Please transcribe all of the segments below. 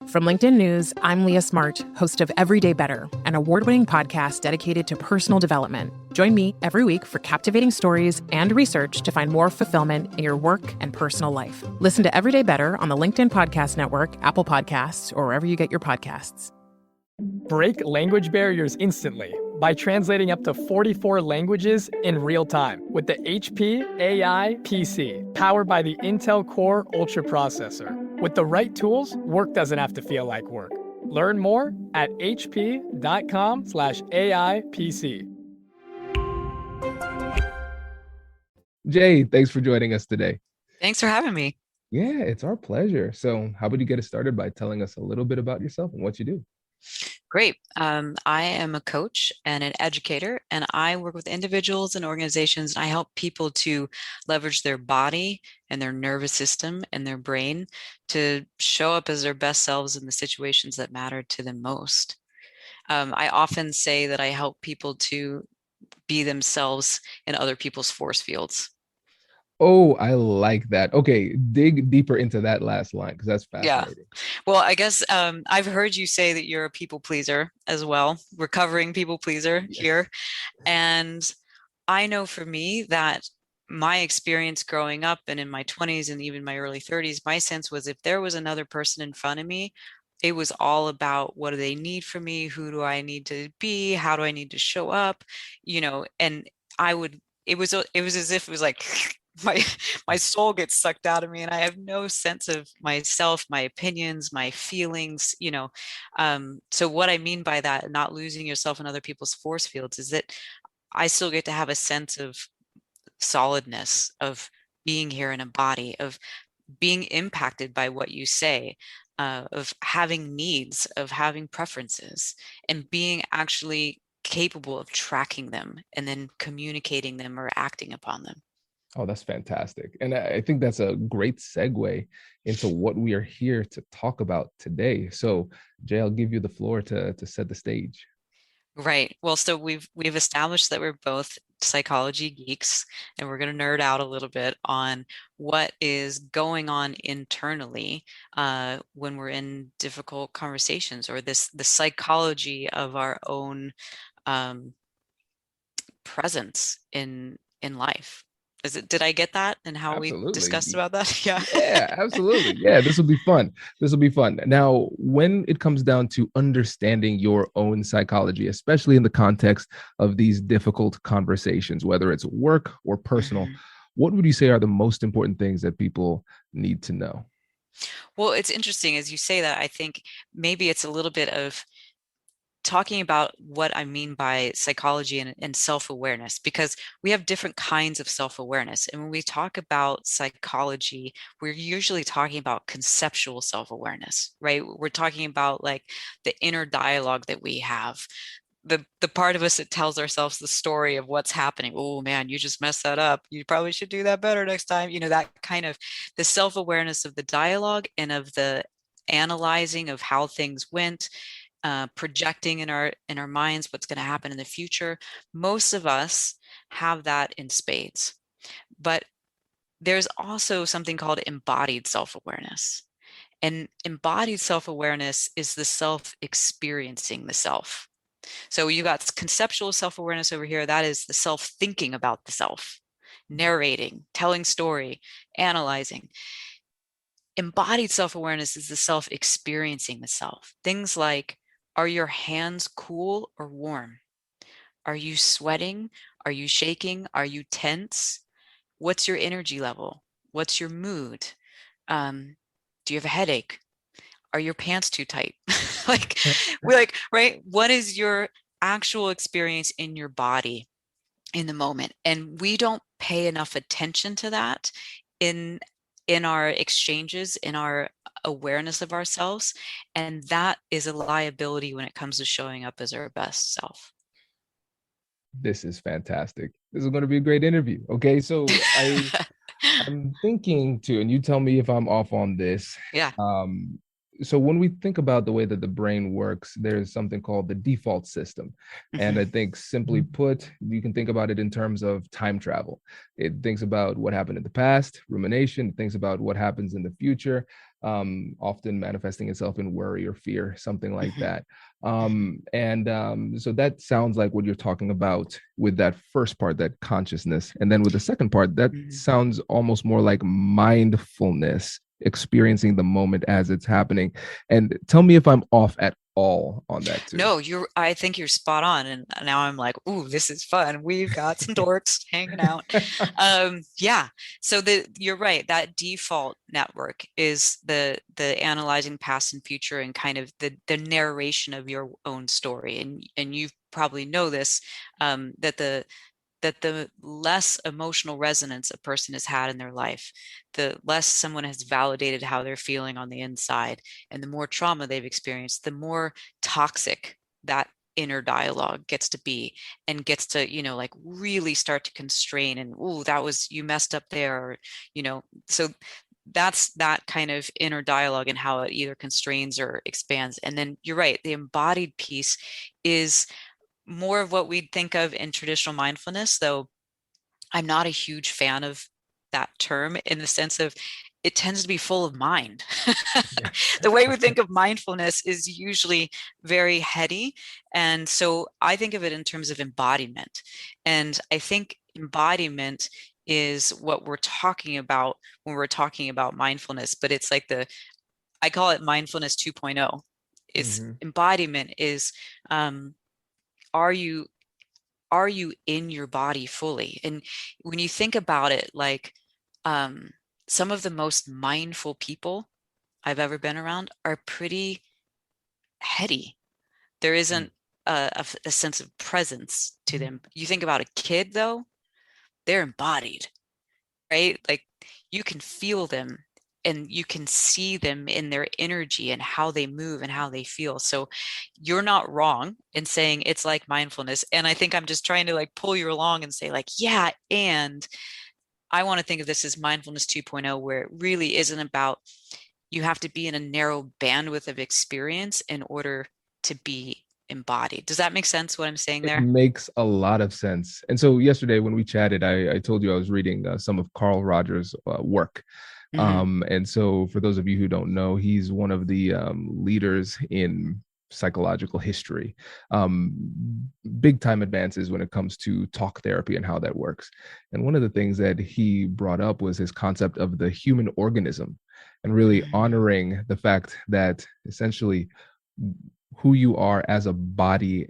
From LinkedIn News, I'm Leah Smart, host of Everyday Better, an award-winning podcast dedicated to personal development. Join me every week for captivating stories and research to find more fulfillment in your work and personal life. Listen to Everyday Better on the LinkedIn Podcast Network, Apple Podcasts, or wherever you get your podcasts. Break language barriers instantly by translating up to 44 languages in real time with the HP AI PC, powered by the Intel Core Ultra processor. With the right tools, work doesn't have to feel like work. Learn more at hp.com/AI PC. Jay, thanks for joining us today. Thanks for having me. Yeah, it's our pleasure. So how about you get us started by telling us a little bit about yourself and what you do? Great. I am a coach and an educator, and I work with individuals and organizations, and I help people to leverage their body and their nervous system and their brain to show up as their best selves in the situations that matter to them most. I often say that I help people to be themselves in other people's force fields. Oh, I like that. Okay, dig deeper into that last line because that's fascinating. Well, I guess I've heard you say that you're a people pleaser as well, recovering people pleaser here. And I know for me that my experience growing up and in my 20s and even my early 30s, my sense was if there was another person in front of me, it was all about what do they need from me? Who do I need to be? How do I need to show up? And it was as if it was like my soul gets sucked out of me and I have no sense of myself, my opinions, my feelings, so what I mean by that, not losing yourself in other people's force fields, is that I still get to have a sense of solidness, of being here in a body, of being impacted by what you say, of having needs, of having preferences, and being actually capable of tracking them and then communicating them or acting upon them. Oh, that's fantastic. And I think that's a great segue into what we are here to talk about today. So, Jay, I'll give you the floor to set the stage. Right. Well, so we've established that we're both psychology geeks, and we're going to nerd out a little bit on what is going on internally when we're in difficult conversations, or the psychology of our own presence in life. Did I get that and how Absolutely. we discussed about that? Yeah. Yeah, absolutely. Yeah, this will be fun. This will be fun. Now, when it comes down to understanding your own psychology, especially in the context of these difficult conversations, whether it's work or personal, what would you say are the most important things that people need to know? Well, it's interesting as you say that. I think maybe it's a little bit of talking about what I mean by psychology and self-awareness, because we have different kinds of self-awareness. And when we talk about psychology, we're usually talking about conceptual self-awareness, right? We're talking about like the inner dialogue that we have. The part of us that tells ourselves the story of what's happening. Oh man, you just messed that up. You probably should do that better next time. That kind of the self-awareness of the dialogue and of the analyzing of how things went, projecting in our minds what's going to happen in the future. Most of us have that in spades. But there's also something called embodied self-awareness. And embodied self-awareness is the self experiencing the self. So you got conceptual self-awareness over here. That is the self thinking about the self, narrating, telling story, analyzing. Embodied self-awareness is the self experiencing the self. Things like, are your hands cool or warm? Are you sweating? Are you shaking? Are you tense? What's your energy level? What's your mood? Do you have a headache? Are your pants too tight? Right? What is your actual experience in your body in the moment? And we don't pay enough attention to that in our exchanges, in our awareness of ourselves. And that is a liability when it comes to showing up as our best self. This is fantastic. This is going to be a great interview. Okay, so I'm thinking too, and you tell me if I'm off on this. Yeah. So when we think about the way that the brain works, there's something called the default system. And I think simply put, you can think about it in terms of time travel. It thinks about what happened in the past, rumination, it thinks about what happens in the future. often manifesting itself in worry or fear, something like Mhm. that. Mhm. So that sounds like what you're talking about with that first part, that consciousness. And then with the second part, that Mhm. sounds almost more like mindfulness, experiencing the moment as it's happening. And tell me if I'm off at all on that too. No, I think you're spot on. And now I'm like, ooh, this is fun. We've got some dorks hanging out. Yeah. So you're right. That default network is the analyzing past and future and kind of the narration of your own story. And you probably know this, that the less emotional resonance a person has had in their life, the less someone has validated how they're feeling on the inside, and the more trauma they've experienced, the more toxic that inner dialogue gets to be, and gets to, like really start to constrain, and oh, that was, you messed up there, or, so that's that kind of inner dialogue and how it either constrains or expands. And then you're right, the embodied piece is more of what we'd think of in traditional mindfulness, though I'm not a huge fan of that term, in the sense of it tends to be full of mind. Yeah. The way we think of mindfulness is usually very heady. And so I think of it in terms of embodiment. And I think embodiment is what we're talking about when we're talking about mindfulness, but it's like I call it mindfulness 2.0. It's Mhm. embodiment is, um, are you are you in your body fully? And when you think about it, like, um, some of the most mindful people I've ever been around are pretty heady. There isn't a sense of presence to them. You think about a kid, though, they're embodied, right? Like, you can feel them and you can see them in their energy and how they move and how they feel. So you're not wrong in saying it's like mindfulness. And I think I'm just trying to like pull you along and say, like, yeah, and I want to think of this as mindfulness 2.0, where it really isn't about, you have to be in a narrow bandwidth of experience in order to be embodied. Does that make sense, what I'm saying It there? makes a lot of sense. And so yesterday when we chatted, I told you I was reading some of Carl Rogers' work. Hmm. And so for those of you who don't know, he's one of the leaders in psychological history, um, big time advances when it comes to talk therapy and how that works. And one of the things that he brought up was his concept of the human organism, and really Hmm. honoring the fact that essentially who you are as a body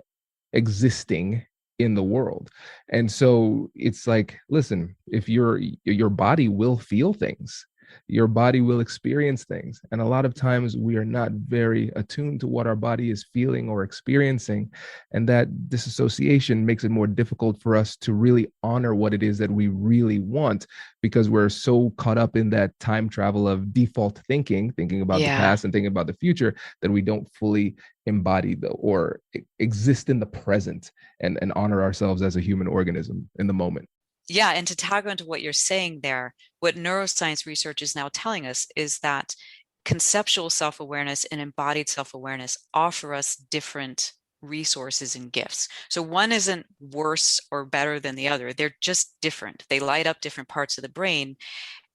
existing in the world. And so it's like, listen, if your body will feel things, your body will experience things. And a lot of times we are not very attuned to what our body is feeling or experiencing. And that disassociation makes it more difficult for us to really honor what it is that we really want, because we're so caught up in that time travel of default thinking, thinking about the Yeah. past and thinking about the future, that we don't fully embody or exist in the present and honor ourselves as a human organism in the moment. Yeah, and to tag on to what you're saying there, what neuroscience research is now telling us is that conceptual self-awareness and embodied self-awareness offer us different resources and gifts. So one isn't worse or better than the other. They're just different. They light up different parts of the brain.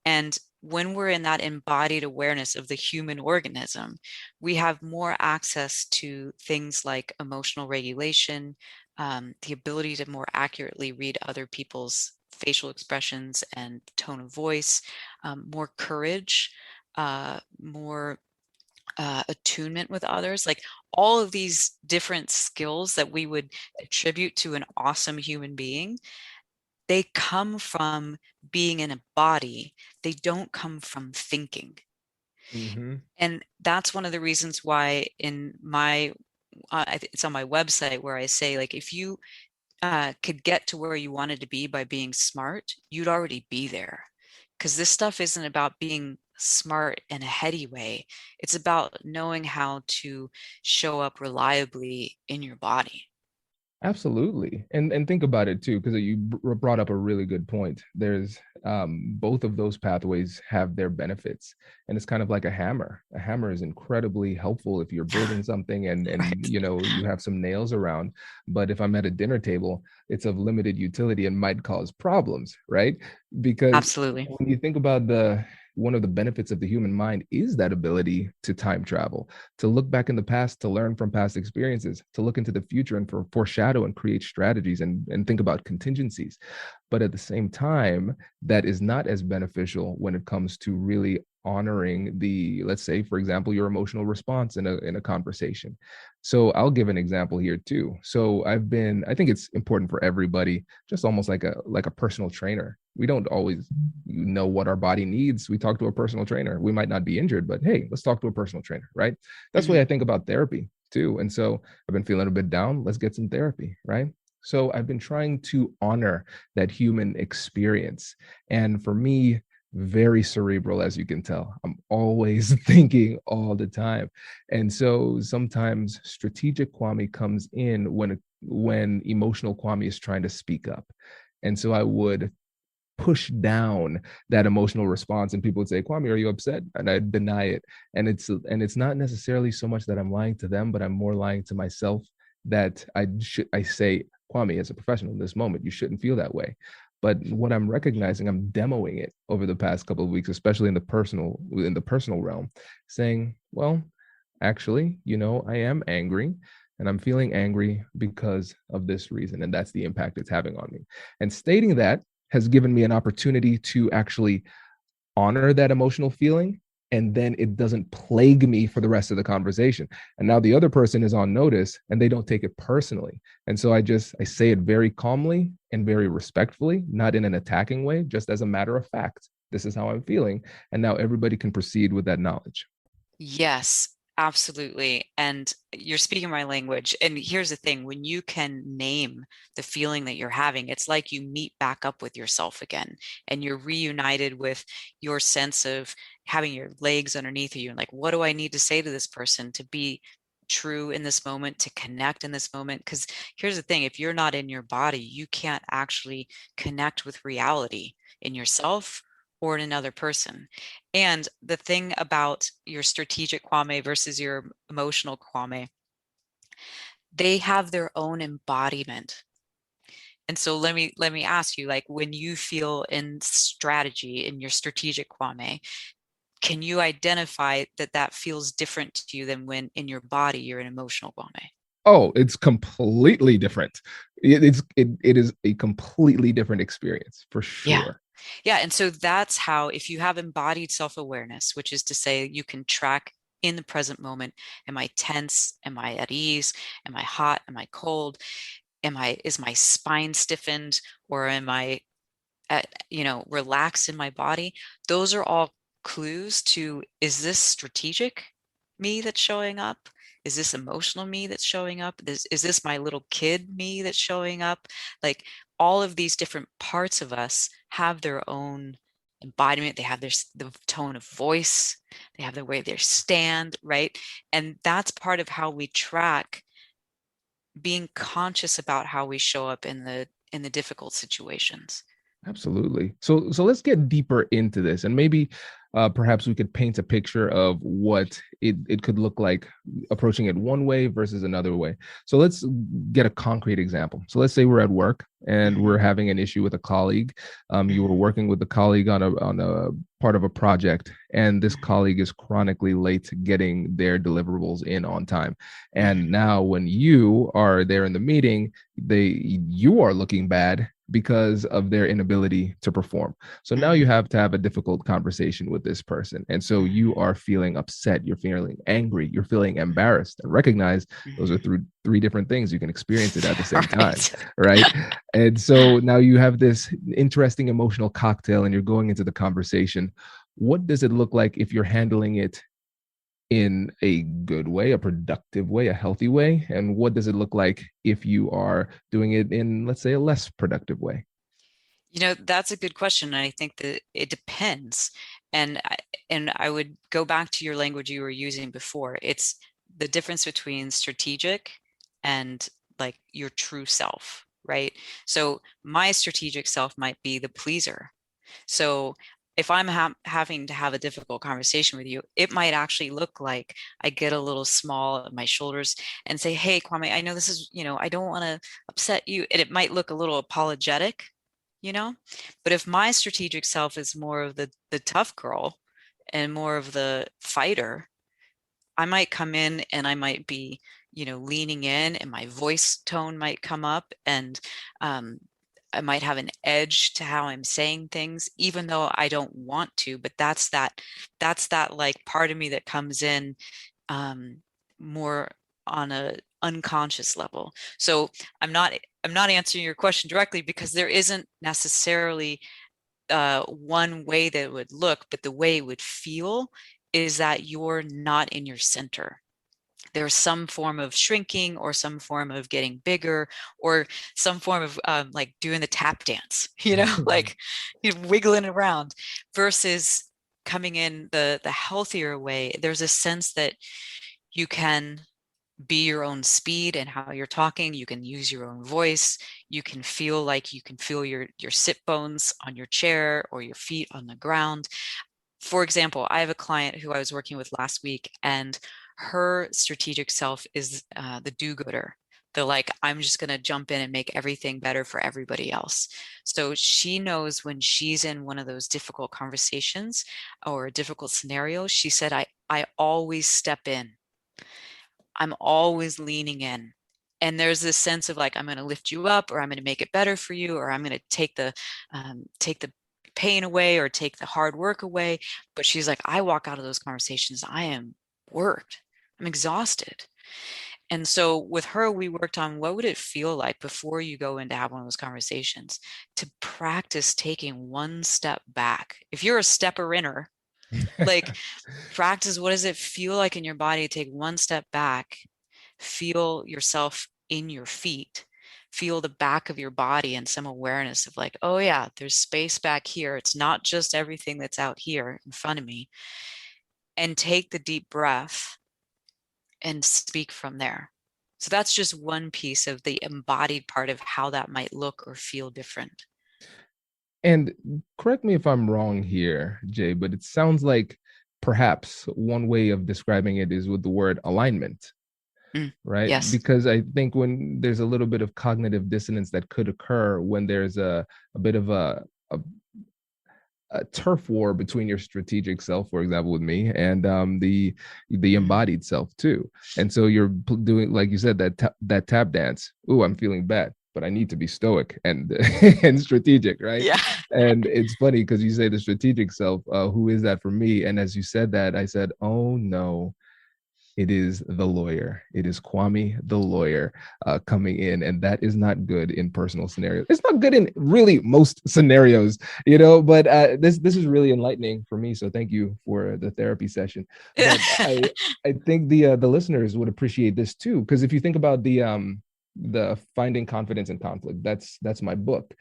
And when we're in that embodied awareness of the human organism, we have more access to things like emotional regulation, the ability to more accurately read other people's facial expressions and tone of voice, more courage, more attunement with others, like all of these different skills that we would attribute to an awesome human being. They come from being in a body. They don't come from thinking. Mm-hmm. And that's one of the reasons why in my, it's on my website where I say, like, if you could get to where you wanted to be by being smart, you'd already be there. Because this stuff isn't about being smart in a heady way. It's about knowing how to show up reliably in your body. Absolutely. And think about it too, because you brought up a really good point. There's both of those pathways have their benefits. And it's kind of like a hammer. A hammer is incredibly helpful if you're building something and Right. you have some nails around. But if I'm at a dinner table, it's of limited utility and might cause problems, right? Because Absolutely. when you think about one of the benefits of the human mind is that ability to time travel, to look back in the past, to learn from past experiences, to look into the future and foreshadow and create strategies and think about contingencies. But at the same time, that is not as beneficial when it comes to really honoring the, let's say, for example, your emotional response in a conversation. So I'll give an example here too. So I think it's important for everybody, just almost like a personal trainer. We don't always know what our body needs. We talk to a personal trainer. We might not be injured, but hey, let's talk to a personal trainer, right? That's the way I think about therapy too. And so I've been feeling a bit down. Let's get some therapy, right? So I've been trying to honor that human experience. And for me, very cerebral, as you can tell. I'm always thinking all the time. And so sometimes strategic Kwame comes in when emotional Kwame is trying to speak up. And so I would push down that emotional response, and people would say, Kwame, are you upset? And I deny it. And it's not necessarily so much that I'm lying to them, but I'm more lying to myself, that I say, Kwame, as a professional in this moment, you shouldn't feel that way. But what I'm recognizing, I'm demoing it over the past couple of weeks, especially in the personal realm, saying, well, actually, I am angry, and I'm feeling angry because of this reason, and that's the impact it's having on me. And stating that has given me an opportunity to actually honor that emotional feeling, and then it doesn't plague me for the rest of the conversation. And now the other person is on notice and they don't take it personally. And so I say it very calmly and very respectfully, not in an attacking way, just as a matter of fact. This is how I'm feeling. And now everybody can proceed with that knowledge. Yes, absolutely. And you're speaking my language. And here's the thing, when you can name the feeling that you're having, it's like you meet back up with yourself again, and you're reunited with your sense of having your legs underneath you. And like, what do I need to say to this person to be true in this moment, to connect in this moment? Because here's the thing, if you're not in your body, you can't actually connect with reality in yourself or in another person. And the thing about your strategic Kwame versus your emotional Kwame, they have their own embodiment. And so let me ask you, like, when you feel in strategy in your strategic Kwame, can you identify that feels different to you than when in your body you're an emotional Kwame? Oh, it's completely different. It is a completely different experience for Yeah. sure. Yeah. And so that's how, if you have embodied self-awareness, which is to say you can track in the present moment, am I tense? Am I at ease? Am I hot? Am I cold? Is my spine stiffened, or am I relaxed in my body? Those are all clues to, is this strategic me that's showing up? Is this emotional me that's showing up? Is this my little kid me that's showing up? Like, all of these different parts of us have their own embodiment. They have the tone of voice, they have the way they stand, right? And that's part of how we track being conscious about how we show up in the difficult situations. Absolutely. So let's get deeper into this, and maybe perhaps we could paint a picture of what it could look like approaching it one way versus another way. So let's get a concrete example. So let's say we're at work and we're having an issue with a colleague. You were working with a colleague on a part of a project, and this colleague is chronically late getting their deliverables in on time. And now when you are there in the meeting, you are looking bad because of their inability to perform. So now you have to have a difficult conversation with this person. And so you are feeling upset, you're feeling angry, you're feeling embarrassed, and recognize those are three different things. You can experience it at the same time, right? And so now you have this interesting emotional cocktail and you're going into the conversation. What does it look like if you're handling it in a good way, a productive way, a healthy way? And what does it look like if you are doing it in, let's say, a less productive way? That's a good question. And I think that it depends. And I would go back to your language you were using before. It's the difference between strategic and like your true self, right? So my strategic self might be the pleaser. So if I'm having to have a difficult conversation with you, it might actually look like I get a little small at my shoulders and say, hey, Kwame, I know this is, I don't want to upset you. And it might look a little apologetic, but if my strategic self is more of the tough girl, and more of the fighter, I might come in and I might be, leaning in, and my voice tone might come up, and I might have an edge to how I'm saying things, even though I don't want to. But that's that like part of me that comes in more on a unconscious level. So I'm not answering your question directly, because there isn't necessarily one way that it would look, but the way it would feel is that you're not in your center. There's some form of shrinking, or some form of getting bigger, or some form of like doing the tap dance, like wiggling around, versus coming in the healthier way. There's a sense that you can be your own speed and how you're talking. You can use your own voice. You can feel like you can feel your sit bones on your chair or your feet on the ground. For example, I have a client who I was working with last week, and her strategic self is the do-gooder. The like, I'm just going to jump in and make everything better for everybody else. So she knows when she's in one of those difficult conversations or a difficult scenario, she said, I always step in. I'm always leaning in. And there's this sense of like, I'm going to lift you up, or I'm going to make it better for you, or I'm going to take the pain away, or take the hard work away. But she's like, I walk out of those conversations, I am worked. I'm exhausted. And so with her, we worked on what would it feel like before you go in to have one of those conversations, to practice taking one step back. If you're a stepper inner, like, practice what does it feel like in your body to take one step back, feel yourself in your feet, feel the back of your body, and some awareness of like, oh yeah, there's space back here. It's not just everything that's out here in front of me. And take the deep breath and speak from there. So that's just one piece of the embodied part of how that might look or feel different. And correct me if I'm wrong here, Jay, but it sounds like perhaps one way of describing it is with the word alignment, right? Yes. Because I think when there's a little bit of cognitive dissonance that could occur when there's a bit of a turf war between your strategic self, for example, with me, and the embodied self too. And so you're doing, like you said, that tap dance. Ooh, I'm feeling bad, but I need to be stoic and and strategic, right? Yeah. And it's funny because you say the strategic self. Who is that for me? And as you said that, I said, oh no, it is the lawyer. It is Kwame, the lawyer, coming in, and that is not good in personal scenarios. It's not good in really most scenarios, But this is really enlightening for me. So thank you for the therapy session. But I think the listeners would appreciate this too, because if you think about the Finding Confidence in Conflict, that's my book.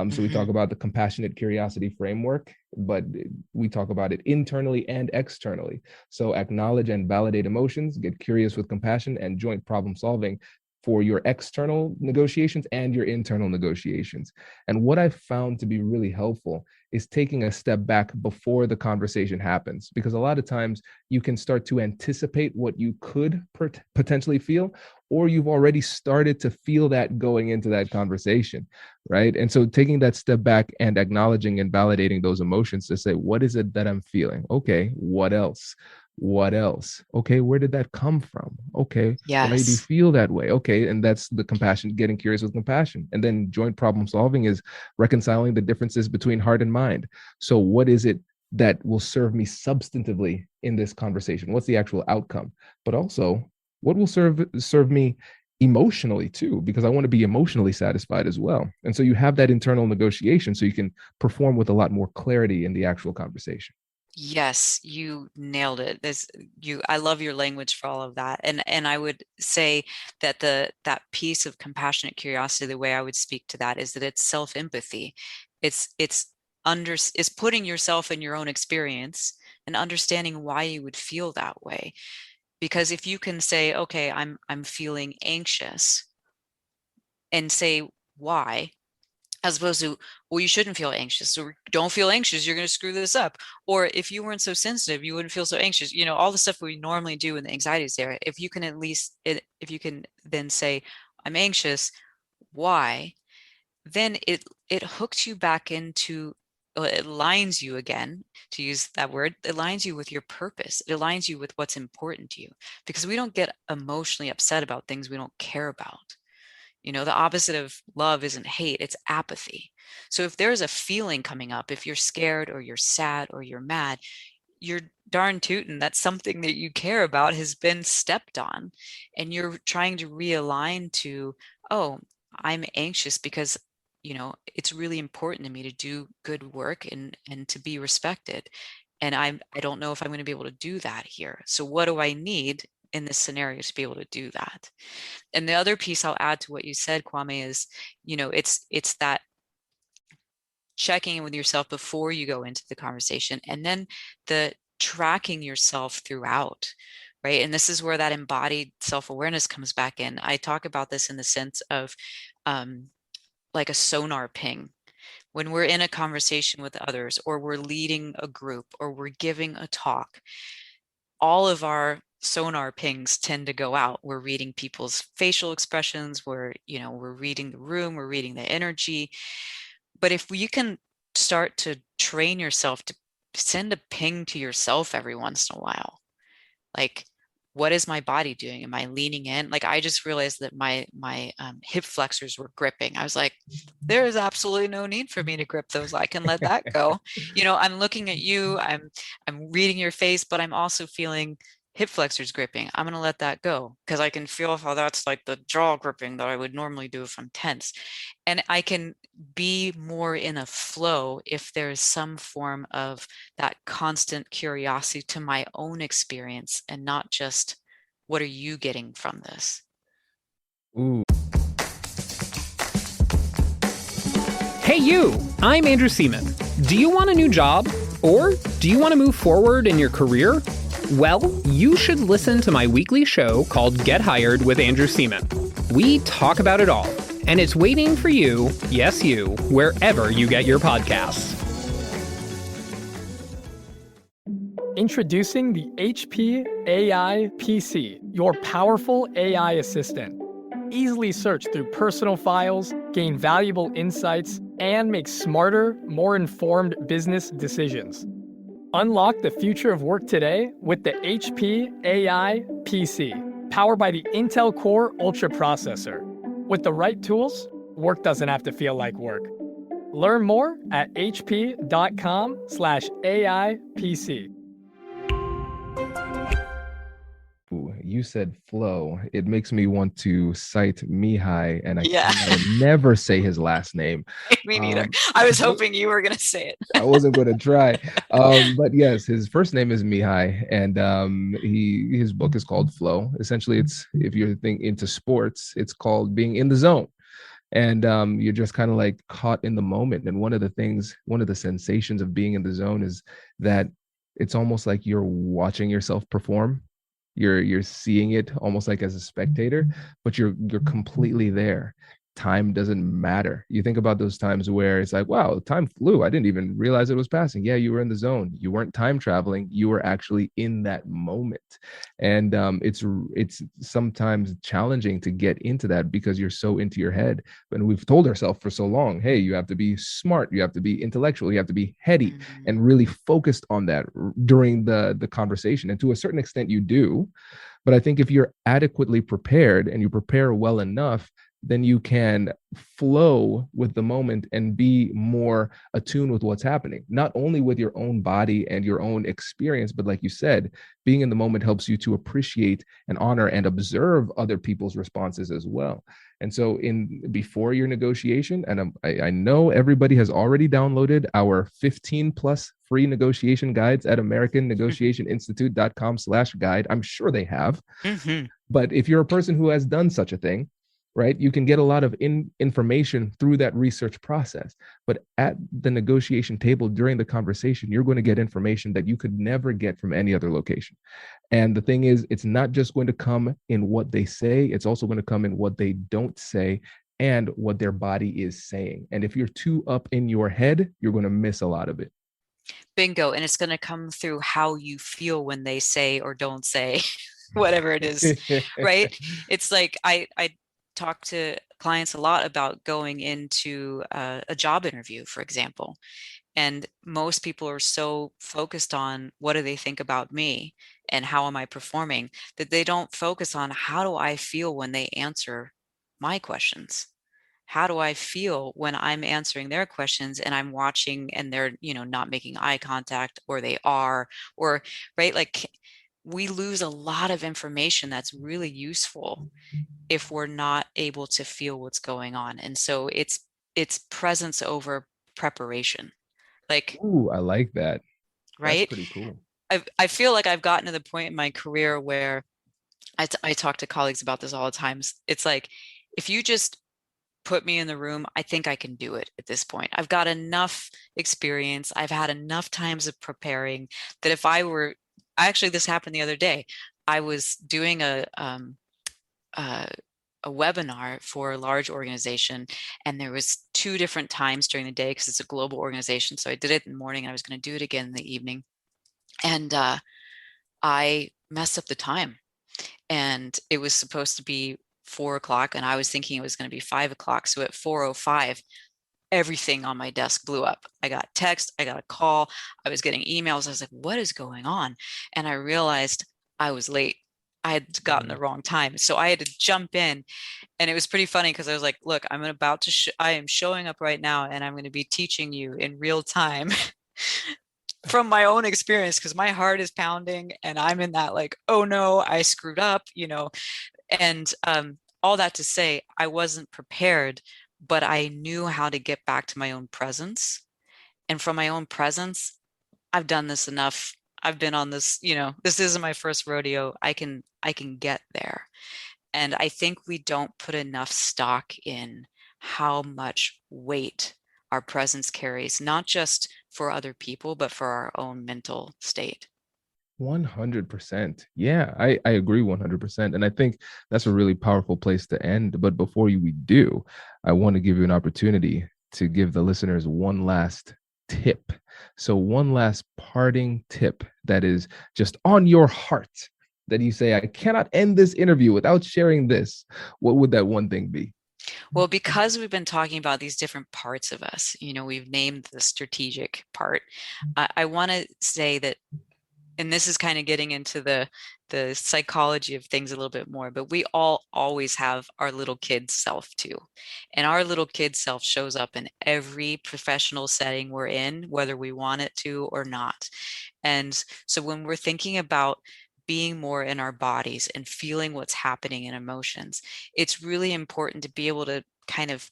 So we talk about the compassionate curiosity framework, but we talk about it internally and externally. So acknowledge and validate emotions, get curious with compassion, and joint problem solving for your external negotiations and your internal negotiations. And what I've found to be really helpful is taking a step back before the conversation happens, because a lot of times you can start to anticipate what you could potentially feel, or you've already started to feel that going into that conversation, right? And so taking that step back and acknowledging and validating those emotions to say, what is it that I'm feeling? Okay, what else? What else? Okay, where did that come from? Okay, why do you Yes. feel that way? Okay, and that's the compassion, getting curious with compassion. And then joint problem solving is reconciling the differences between heart and mind. So what is it that will serve me substantively in this conversation? What's the actual outcome? But also, what will serve me emotionally too, because I want to be emotionally satisfied as well. And so you have that internal negotiation so you can perform with a lot more clarity in the actual conversation. Yes, you nailed it. I love your language for all of that. And I would say that that piece of compassionate curiosity, the way I would speak to that is that it's self-empathy. It's putting yourself in your own experience and understanding why you would feel that way. Because if you can say, okay, I'm feeling anxious, and say why, as opposed to, well, you shouldn't feel anxious, or don't feel anxious, you're going to screw this up. Or if you weren't so sensitive, you wouldn't feel so anxious. All the stuff we normally do in the anxiety is there. If you can if you can then say, I'm anxious, why? Then it hooks you back into it aligns you, again, to use that word, it aligns you with your purpose. It aligns you with what's important to you, because we don't get emotionally upset about things we don't care about. The opposite of love isn't hate, it's apathy. So if there's a feeling coming up, if you're scared or you're sad or you're mad, you're darn tootin' that something that you care about has been stepped on, and you're trying to realign to, oh, I'm anxious because it's really important to me to do good work and to be respected, and I don't know if I'm going to be able to do that here. So what do I need in this scenario to be able to do that? And the other piece I'll add to what you said, Kwame, is it's that checking in with yourself before you go into the conversation, and then the tracking yourself throughout, right? And this is where that embodied self-awareness comes back in. I talk about this in the sense of like a sonar ping. When we're in a conversation with others, or we're leading a group, or we're giving a talk, all of our sonar pings tend to go out. We're reading people's facial expressions, we're reading the room, we're reading the energy. But if you can start to train yourself to send a ping to yourself every once in a while, like, what is my body doing? Am I leaning in? Like, I just realized that my hip flexors were gripping. I was like, there is absolutely no need for me to grip those. I can let that go. I'm looking at you, I'm reading your face, but I'm also feeling hip flexors gripping. I'm going to let that go, because I can feel how that's like the jaw gripping that I would normally do if I'm tense. And I can be more in a flow if there is some form of that constant curiosity to my own experience, and not just, what are you getting from this? Ooh. Hey you, I'm Andrew Seaman. Do you want a new job? Or do you want to move forward in your career? Well, you should listen to my weekly show called Get Hired with Andrew Seaman. We talk about it all, and it's waiting for you, yes you, wherever you get your podcasts. Introducing the HP AI PC, your powerful AI assistant. Easily search through personal files, gain valuable insights, and make smarter, more informed business decisions. Unlock the future of work today with the HP AI PC, powered by the Intel Core Ultra processor. With the right tools, work doesn't have to feel like work. Learn more at hp.com/AIPC. Ooh, you said flow. It makes me want to cite Mihai, and I Yeah. can never say his last name. Me neither. I was hoping you were going to say it. I wasn't going to try. But yes, his first name is Mihai, and his book is called Flow. Essentially, it's, if you're into sports, it's called being in the zone. And you're just kind of like caught in the moment. And one of the sensations of being in the zone is that it's almost like you're watching yourself perform. You're seeing it almost like as a spectator, but you're completely there. Time doesn't matter. You think about those times where it's like, wow, time flew. I didn't even realize it was passing. Yeah, you were in the zone. You weren't time traveling. You were actually in that moment. And it's sometimes challenging to get into that because you're so into your head. And we've told ourselves for so long, hey, you have to be smart. You have to be intellectual. You have to be heady, and really focused on that during the conversation. And to a certain extent, you do. But I think if you're adequately prepared and you prepare well enough, then you can flow with the moment and be more attuned with what's happening, not only with your own body and your own experience, but like you said, being in the moment helps you to appreciate and honor and observe other people's responses as well. And so before your negotiation, and I know everybody has already downloaded our 15 plus free negotiation guides at americannegotiationinstitute.com/guide. I'm sure they have. But if you're a person who has done such a thing, right, you can get a lot of information through that research process. But at the negotiation table during the conversation, you're going to get information that you could never get from any other location. And the thing is, it's not just going to come in what they say, it's also going to come in what they don't say and what their body is saying. And if you're too up in your head, you're going to miss a lot of it. Bingo. And it's going to come through how you feel when they say or don't say whatever it is, right? It's like I talk to clients a lot about going into a job interview, for example. And most people are so focused on what do they think about me and how am I performing, that they don't focus on how do I feel when they answer my questions. How do I feel when I'm answering their questions and I'm watching and they're, not making eye contact, or they are, or right, like we lose a lot of information that's really useful if we're not able to feel what's going on. And so it's presence over preparation. Like, Ooh, I like that. That's right? pretty cool. I feel like I've gotten to the point in my career where I talk to colleagues about this all the time. It's like, if you just put me in the room, I think I can do it at this point. I've got enough experience. I've had enough times of preparing that if I were, actually, this happened the other day. I was doing a a webinar for a large organization, and there was two different times during the day because it's a global organization. So I did it in the morning and I was going to do it again in the evening. And I messed up the time, and it was supposed to be 4 o'clock, and I was thinking it was going to be 5 o'clock. So at 4:05, everything on my desk blew up. I got text, I got a call, I was getting emails. I was like, what is going on? And I realized I was late. I had gotten the wrong time. So I had to jump in. And it was pretty funny because I was like, look, I am showing up right now, and I'm going to be teaching you in real time from my own experience, because my heart is pounding and I'm in that like, oh no, I screwed up, and all that to say, I wasn't prepared, but I knew how to get back to my own presence. And from my own presence, I've done this enough. I've been on this, this isn't my first rodeo. I can get there. And I think we don't put enough stock in how much weight our presence carries, not just for other people, but for our own mental state. 100%. Yeah, I agree 100%. And I think that's a really powerful place to end. But before we do, I want to give you an opportunity to give the listeners one last tip. So, one last parting tip that is just on your heart that you say, I cannot end this interview without sharing this. What would that one thing be? Well, because we've been talking about these different parts of us, we've named the strategic part. I want to say that, and this is kind of getting into the psychology of things a little bit more, but we all always have our little kid self too. And our little kid self shows up in every professional setting we're in, whether we want it to or not. And so when we're thinking about being more in our bodies and feeling what's happening in emotions, it's really important to be able to kind of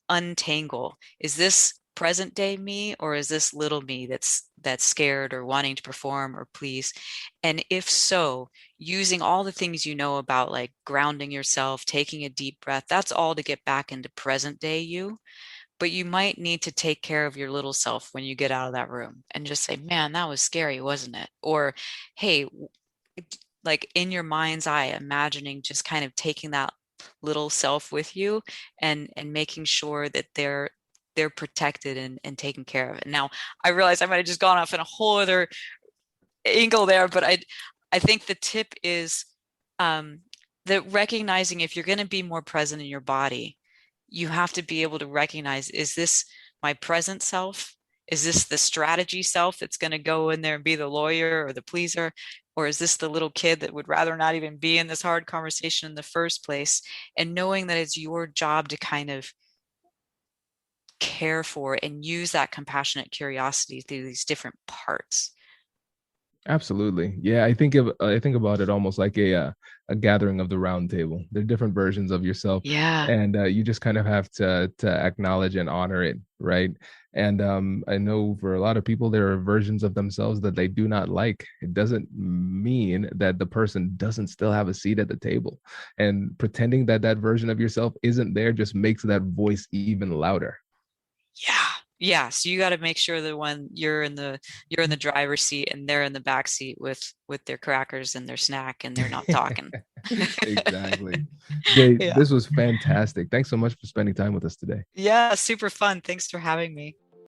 untangle, is this present day me, or is this little me that's scared or wanting to perform or please? And if so, using all the things about, like grounding yourself, taking a deep breath, that's all to get back into present day you. But you might need to take care of your little self when you get out of that room and just say, man, that was scary, wasn't it? Or, hey, like in your mind's eye, imagining just kind of taking that little self with you and making sure that they're protected and taken care of. And now I realize I might have just gone off in a whole other angle there, but I think the tip is that recognizing, if you're going to be more present in your body, you have to be able to recognize, is this my present self? Is this the strategy self that's going to go in there and be the lawyer or the pleaser? Or is this the little kid that would rather not even be in this hard conversation in the first place? And knowing that it's your job to kind of care for and use that compassionate curiosity through these different parts. Absolutely. Yeah, I think about it almost like a gathering of the round table. They're different versions of yourself, Yeah. and you just kind of have to acknowledge and honor it, right? And I know for a lot of people, there are versions of themselves that they do not like. It doesn't mean that the person doesn't still have a seat at the table. And pretending that that version of yourself isn't there just makes that voice even louder. Yeah, so you got to make sure that when you're in the driver's seat and they're in the back seat with their crackers and their snack and they're not talking. Exactly. Jay, Yeah. this was fantastic. Thanks so much for spending time with us today. Yeah, super fun. Thanks for having me.